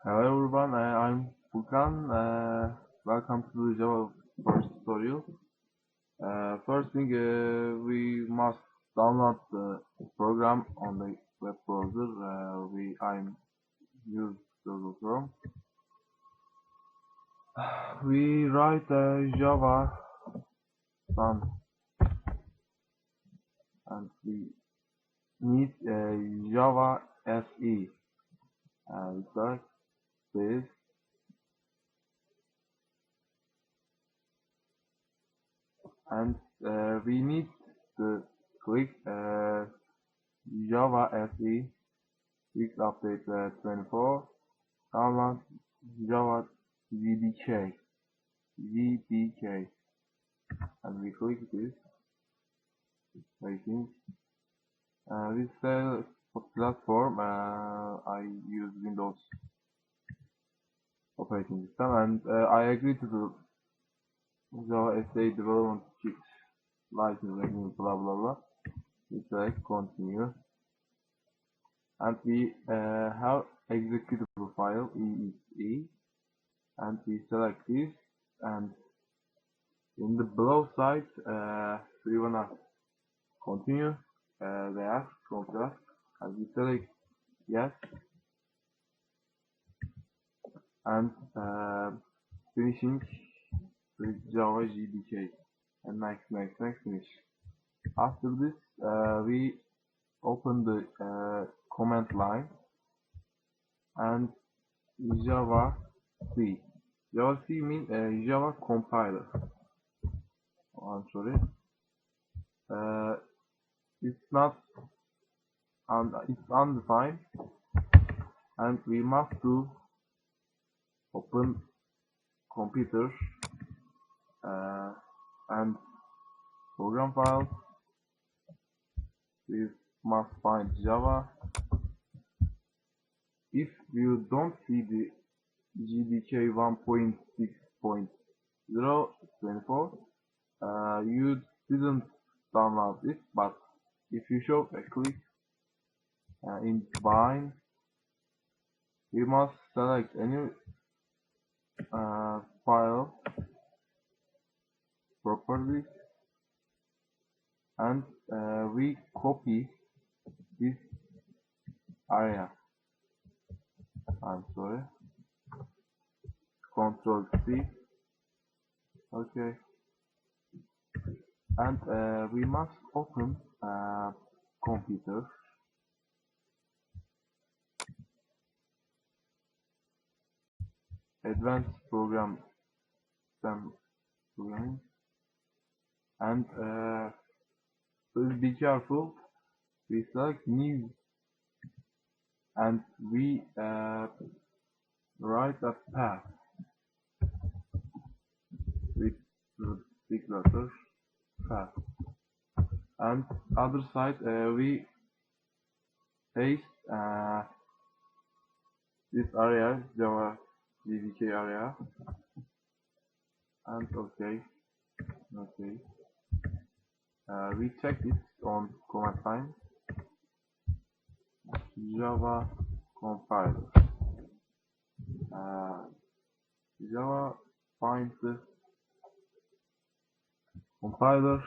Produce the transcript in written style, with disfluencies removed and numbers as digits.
Hello everyone, I'm Furkan. Welcome to the Java first tutorial. First thing, we must download the program on the web browser. I'm use Google Chrome. We write Java fun, and we need Java SE. Select this. And we need to click Java SE Fix Update 24, download Java JDK, and we click this. Waiting. This platform. I use Windows operating system, and I agree to the Java SE development kit license agreement, blah blah blah. We select continue, and we have executable file exe, and we select this, and in the below side we wanna continue the ask contract, and we select yes, and finishing with Java JDK, and next finish. After this we open the command line and Java C. Java C means Java compiler. Oh, I'm sorry. It's not it's undefined, and we must do open computer and program file. We must find Java. If you don't see the JDK 1.6.024, you didn't download it, but if you show a click in bind, we must select any file properties, and we copy this area. I'm sorry. Control C. Okay. And we must open computer. Advanced program programming, and please be careful. We select new, and we write a path with the big letters path, and other side we paste this area, Java JDK area, and okay. We check it on command line. Java compiler. Java find the compiler